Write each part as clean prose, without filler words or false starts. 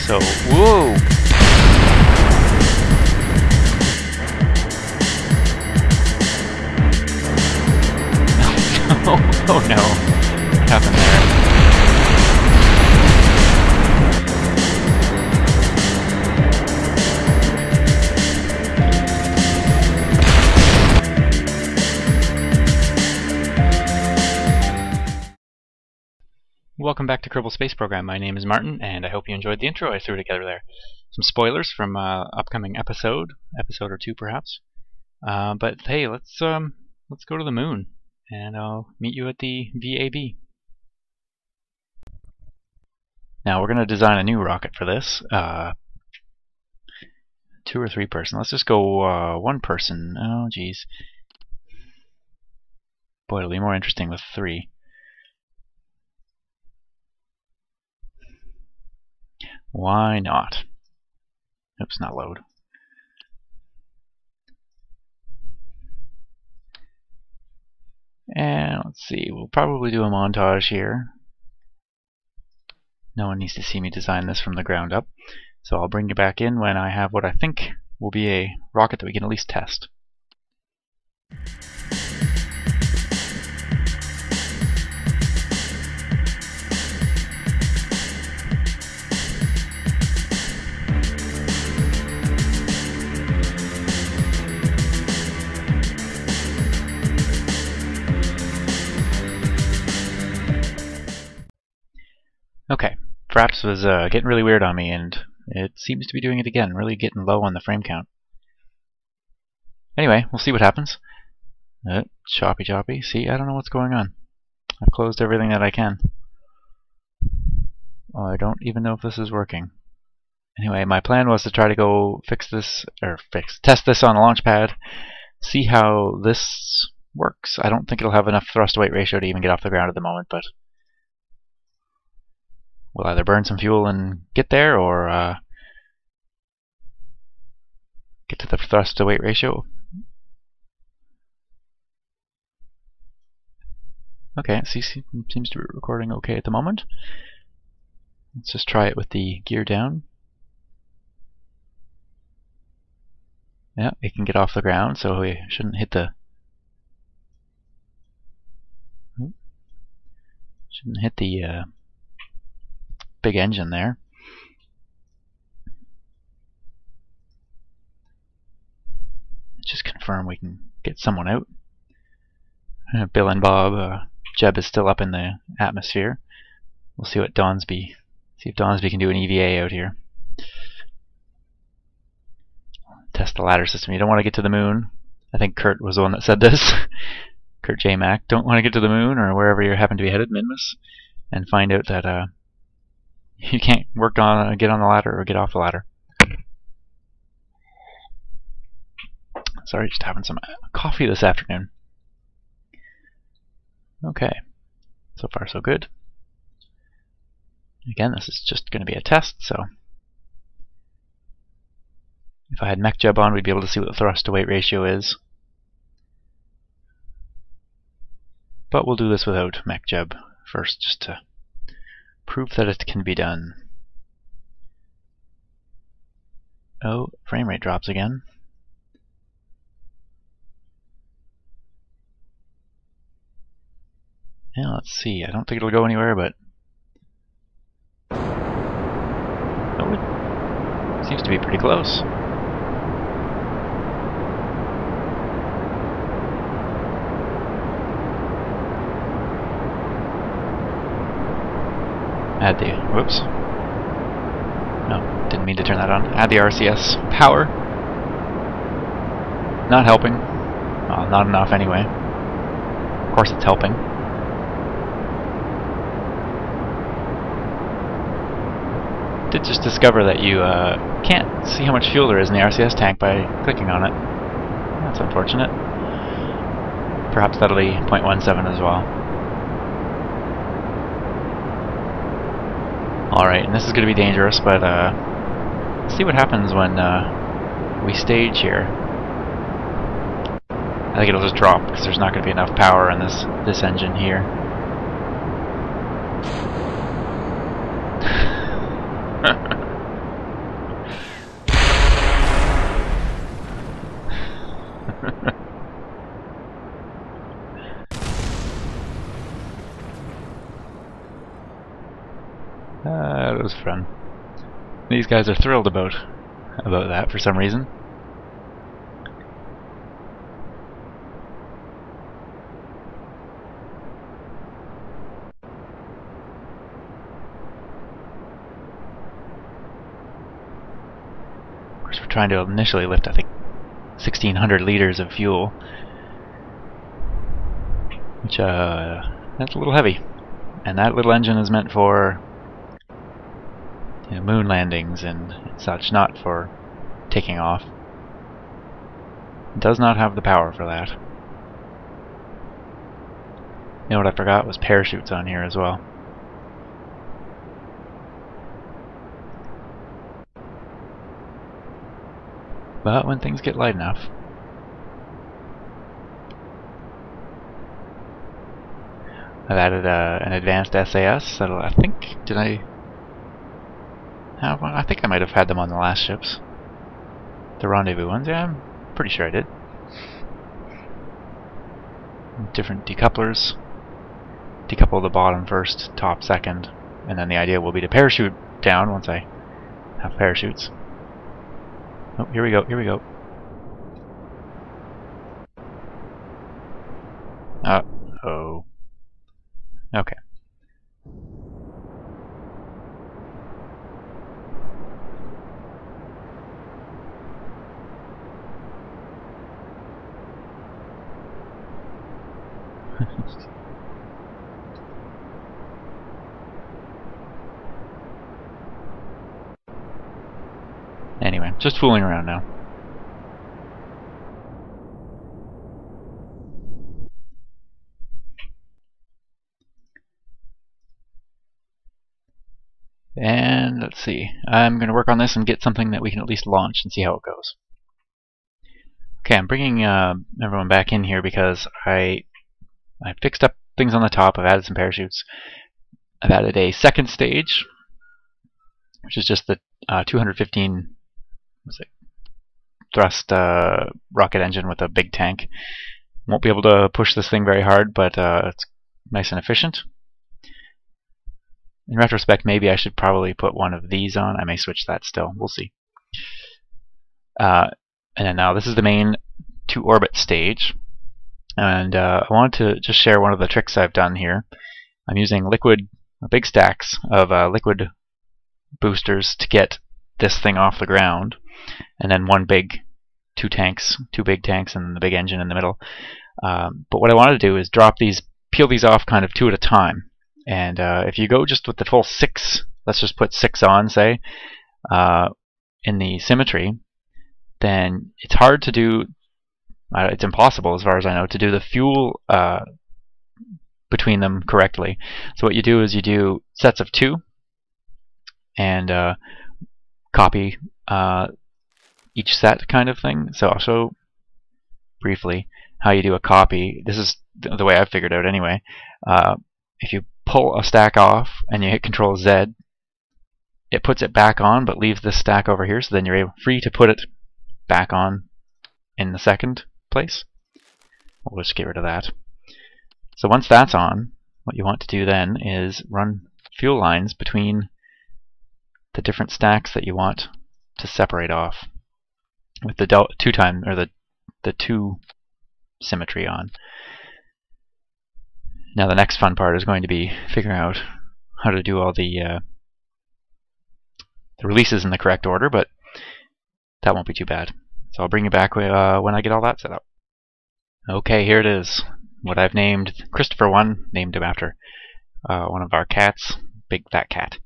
So, whoa! Oh no, what happened there? Welcome back to Kerbal Space Program. My name is Martin, and I hope you enjoyed the intro I threw together there. Some spoilers from upcoming episode or two perhaps. But hey, let's go to the moon, and I'll meet you at the VAB. Now we're going to design a new rocket for this. 2 or 3 person. Let's just go 1 person. Oh geez. Boy, it'll be more interesting with 3. Why not? Oops, not load. And let's see, we'll probably do a montage here. No one needs to see me design this from the ground up. So I'll bring you back in when I have what I think will be a rocket that we can at least test. Okay, Fraps was getting really weird on me, and it seems to be doing it again, really getting low on the frame count. Anyway, we'll see what happens. Choppy. See, I don't know what's going on. I've closed everything that I can. Oh, I don't even know if this is working. Anyway, my plan was to try to go test this on the launch pad, see how this works. I don't think it'll have enough thrust-to-weight ratio to even get off the ground at the moment, but we'll either burn some fuel and get there, or get to the thrust-to-weight ratio. Okay, it seems to be recording okay at the moment. Let's just try it with the gear down. Yeah, it can get off the ground, so we shouldn't hit the big engine there. Just confirm we can get someone out. Bill and Bob. Jeb is still up in the atmosphere. We'll see what see if Donsby can do an EVA out here. Test the ladder system. You don't want to get to the moon. I think Kurt was the one that said this. Kurt J. Mack. Don't want to get to the moon or wherever you happen to be headed, Minmus, and find out that you can't get on the ladder or get off the ladder. Sorry, just having some coffee this afternoon. Okay, so far so good. Again, this is just going to be a test, so if I had MechJeb on, we'd be able to see what the thrust-to-weight ratio is. But we'll do this without MechJeb first, just to prove that it can be done. Oh, frame rate drops again. Yeah, let's see. I don't think it'll go anywhere, but oh, it seems to be pretty close. Whoops. No, didn't mean to turn that on. Add the RCS power. Not helping. Well, not enough anyway. Of course it's helping. Did just discover that you can't see how much fuel there is in the RCS tank by clicking on it. That's unfortunate. Perhaps that'll be 0.17 as well. Alright, and this is going to be dangerous, but let's see what happens when we stage here. I think it'll just drop because there's not going to be enough power in this engine here. It was fun. These guys are thrilled about that for some reason. Of course, we're trying to initially lift, I think, 1,600 liters of fuel, which that's a little heavy. And that little engine is meant for moon landings and such, not for taking off. It does not have the power for that. You know what I forgot was parachutes on here as well. But when things get light enough, I've added an advanced SAS. That'll, I think, did I have one? I think I might have had them on the last ships. The rendezvous ones, yeah, I'm pretty sure I did. Different decouplers. Decouple the bottom first, top second, and then the idea will be to parachute down once I have parachutes. Oh, here we go, here we go. Uh-oh. Okay. Anyway, just fooling around now. And let's see. I'm going to work on this and get something that we can at least launch and see how it goes. Okay, I'm bringing everyone back in here because I fixed up things on the top. I've added some parachutes. I've added a second stage, which is just the 215 thrust rocket engine with a big tank. Won't be able to push this thing very hard, but it's nice and efficient. In retrospect, maybe I should probably put one of these on. I may switch that still. We'll see. And then now this is the main to-orbit stage. And I wanted to just share one of the tricks I've done here. I'm using big stacks of liquid boosters to get this thing off the ground, and then two big tanks, and the big engine in the middle. But what I wanted to do is peel these off kind of two at a time. And if you go just with the full 6, let's just put 6 on, say, in the symmetry, then it's hard to do, it's impossible as far as I know, to do the fuel between them correctly. So what you do is you do sets of 2 and copy each set kind of thing. So I'll show briefly how you do a copy. This is the way I've figured out anyway. If you pull a stack off and you hit Control Z, it puts it back on but leaves this stack over here, so then you're free to put it back on in the second place. We'll just get rid of that. So once that's on, what you want to do then is run fuel lines between the different stacks that you want to separate off with the the 2 symmetry on. Now the next fun part is going to be figuring out how to do all the releases in the correct order, but that won't be too bad. So I'll bring you back when I get all that set up. Okay, here it is. What I've named Christopher 1, named him after one of our cats, big fat cat,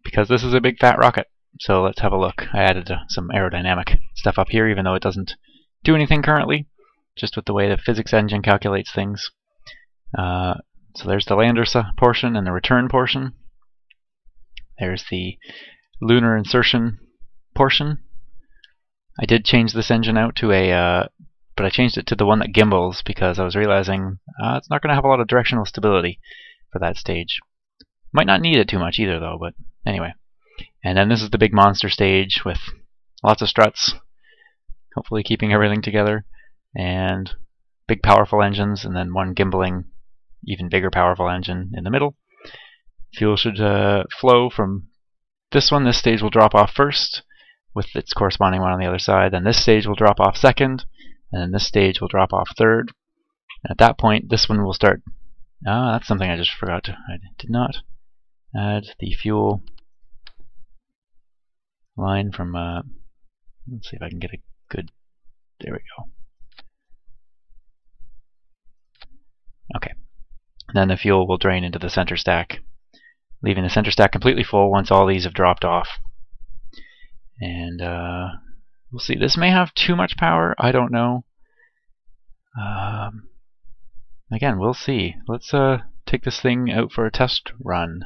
because this is a big fat rocket. So let's have a look. I added some aerodynamic stuff up here, even though it doesn't do anything currently, just with the way the physics engine calculates things. So there's the lander portion and the return portion. There's the lunar insertion portion. I did change this engine out to but I changed it to the one that gimbals because I was realizing it's not going to have a lot of directional stability for that stage. Might not need it too much either though, but anyway. And then this is the big monster stage with lots of struts, hopefully keeping everything together, and big powerful engines, and then one gimbaling, even bigger powerful engine in the middle. Fuel should flow from this one. This stage will drop off first, with its corresponding one on the other side. Then this stage will drop off second, and then this stage will drop off third. And at that point, this one will start. That's something I just forgot. I did not add the fuel line from. Let's see if I can get a good. There we go. Okay. And then the fuel will drain into the center stack, leaving the center stack completely full once all these have dropped off. And we'll see. This may have too much power. I don't know. Again, we'll see. Let's take this thing out for a test run.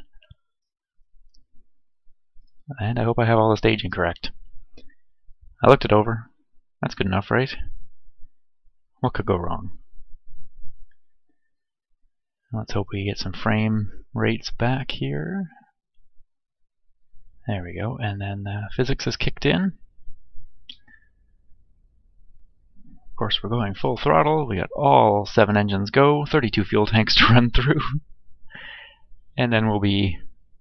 And I hope I have all the staging correct. I looked it over. That's good enough, right? What could go wrong? Let's hope we get some frame rates back here. There we go. And then physics is kicked in. Of course, we're going full throttle. We got all 7 engines go, 32 fuel tanks to run through. And then we'll be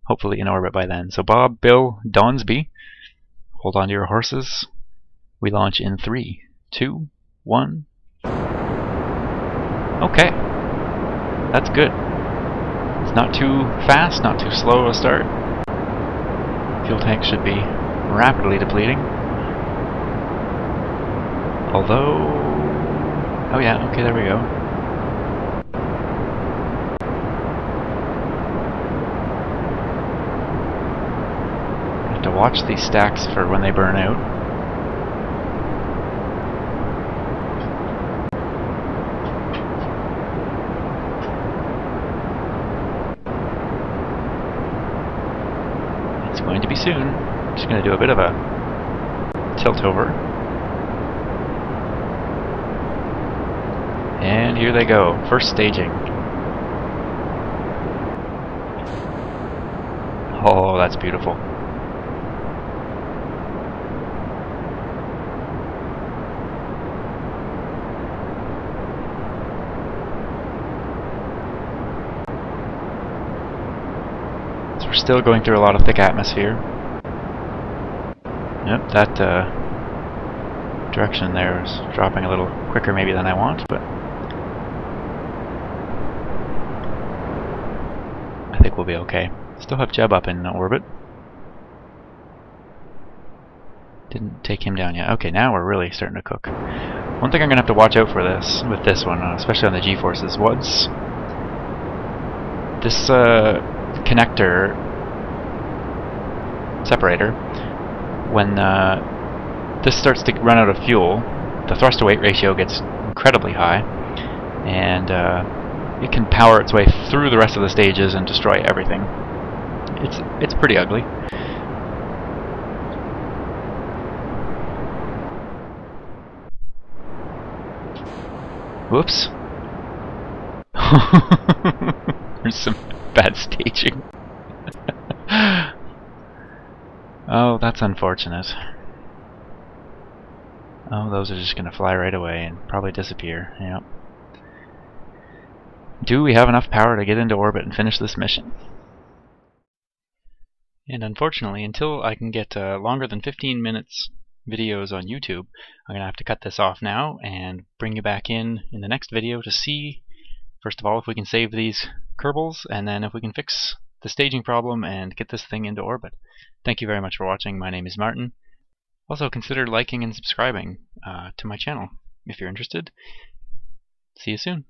hopefully in orbit by then. So Bob, Bill, Donsby, hold on to your horses. We launch in 3, 2, 1. Okay. That's good. It's not too fast, not too slow a start. Fuel tank should be rapidly depleting. Although... oh yeah, okay, there we go. I have to watch these stacks for when they burn out. It's going to be soon. I'm just going to do a bit of a tilt over. And here they go. First staging. Oh, that's beautiful. So we're still going through a lot of thick atmosphere. Yep, that direction there is dropping a little quicker maybe than I want, but I think we'll be okay. Still have Jeb up in orbit. Didn't take him down yet. Okay, now we're really starting to cook. One thing I'm going to have to watch out for with this one, especially on the G-forces, once this connector separator, when this starts to run out of fuel, the thrust to weight ratio gets incredibly high, and it can power its way through the rest of the stages and destroy everything. It's pretty ugly. Whoops. There's some bad staging. Oh, that's unfortunate. Oh, those are just going to fly right away and probably disappear. Yep. Do we have enough power to get into orbit and finish this mission? And unfortunately, until I can get longer than 15 minutes videos on YouTube, I'm going to have to cut this off now and bring you back in the next video to see, first of all, if we can save these Kerbals, and then if we can fix the staging problem and get this thing into orbit. Thank you very much for watching. My name is Martin. Also, consider liking and subscribing to my channel if you're interested. See you soon.